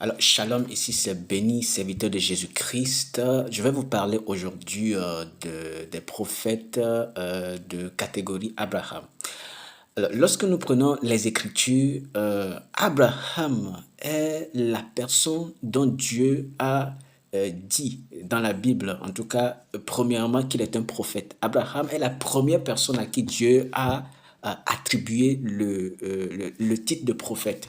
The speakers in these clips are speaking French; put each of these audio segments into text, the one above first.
Alors, Shalom, ici c'est Béni, serviteur de Jésus-Christ. Je vais vous parler aujourd'hui des prophètes de catégorie Abraham. Alors, lorsque nous prenons les Écritures, Abraham est la personne dont Dieu a dit dans la Bible, en tout cas, premièrement, qu'il est un prophète. Abraham est la première personne à qui Dieu a attribué le titre de prophète.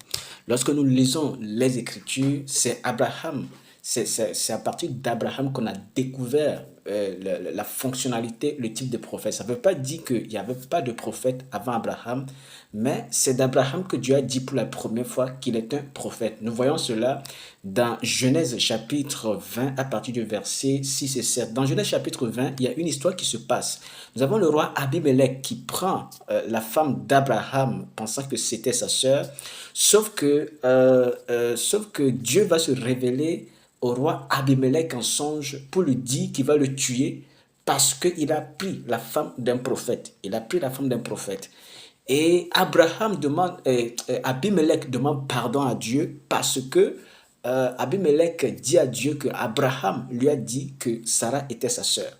Lorsque nous lisons les Écritures, c'est Abraham, c'est à partir d'Abraham qu'on a découvert la fonctionnalité, le type de prophète. Ça ne veut pas dire qu'il n'y avait pas de prophète avant Abraham, mais c'est d'Abraham que Dieu a dit pour la première fois qu'il est un prophète. Nous voyons cela dans Genèse chapitre 20 à partir du verset 6 et 7. Dans Genèse chapitre 20, il y a une histoire qui se passe. Nous avons le roi Abimelech qui prend la femme d'Abraham pensant que c'était sa sœur, sauf que Dieu va se révéler au roi Abimelech en songe pour lui dire qu'il va le tuer parce qu'il a pris la femme d'un prophète. Il a pris la femme d'un prophète. Et Abimelech demande pardon à Dieu parce que Abimelech dit à Dieu que Abraham lui a dit que Sarah était sa sœur.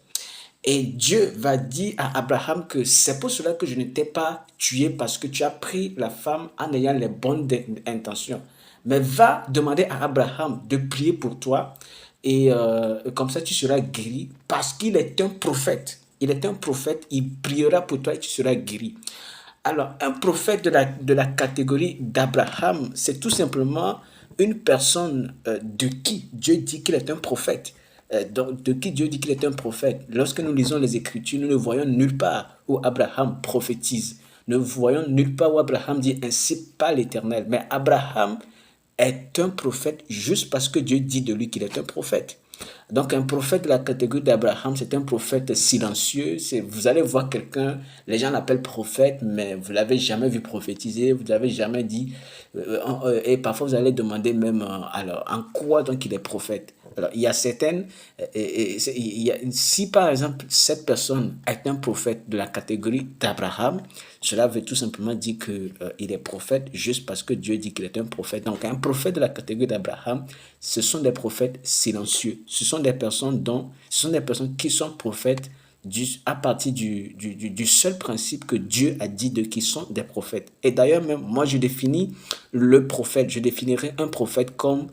Et Dieu va dire à Abraham que c'est pour cela que je ne t'ai pas tué parce que tu as pris la femme en ayant les bonnes intentions. Mais va demander à Abraham de prier pour toi et comme ça tu seras guéri parce qu'il est un prophète. Il est un prophète, il priera pour toi et tu seras guéri. Alors, un prophète de la catégorie d'Abraham, c'est tout simplement une personne de qui Dieu dit qu'il est un prophète. De qui Dieu dit qu'il est un prophète. Lorsque nous lisons les Écritures, nous ne voyons nulle part où Abraham prophétise. Nous ne voyons nulle part où Abraham dit ainsi par l'Éternel. Mais Abraham est un prophète juste parce que Dieu dit de lui qu'il est un prophète. Donc un prophète de la catégorie d'Abraham, c'est un prophète silencieux. Vous allez voir quelqu'un, les gens l'appellent prophète, mais vous ne l'avez jamais vu prophétiser, vous ne l'avez jamais dit. Et parfois vous allez demander même, alors, en quoi donc il est prophète? Alors, il y a certaines, si par exemple cette personne est un prophète de la catégorie d'Abraham, cela veut tout simplement dire qu'il est prophète juste parce que Dieu dit qu'il est un prophète. Donc un prophète de la catégorie d'Abraham, ce sont des prophètes silencieux. Ce sont des personnes qui sont prophètes à partir du seul principe que Dieu a dit de qui sont des prophètes. Et d'ailleurs même, moi je définis le prophète, je définirais un prophète comme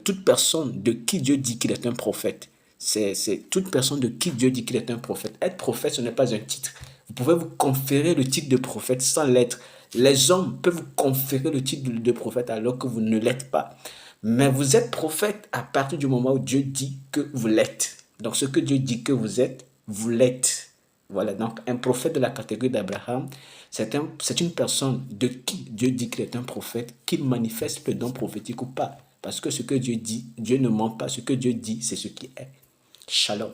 toute personne de qui Dieu dit qu'il est un prophète. C'est toute personne de qui Dieu dit qu'il est un prophète. Être prophète, ce n'est pas un titre. Vous pouvez vous conférer le titre de prophète sans l'être. Les hommes peuvent vous conférer le titre de prophète alors que vous ne l'êtes pas. Mais vous êtes prophète à partir du moment où Dieu dit que vous l'êtes. Donc ce que Dieu dit que vous êtes, vous l'êtes. Voilà, donc un prophète de la catégorie d'Abraham, c'est une personne de qui Dieu dit qu'il est un prophète, qui manifeste le don prophétique ou pas. Parce que ce que Dieu dit, Dieu ne ment pas. Ce que Dieu dit, c'est ce qui est. Shalom.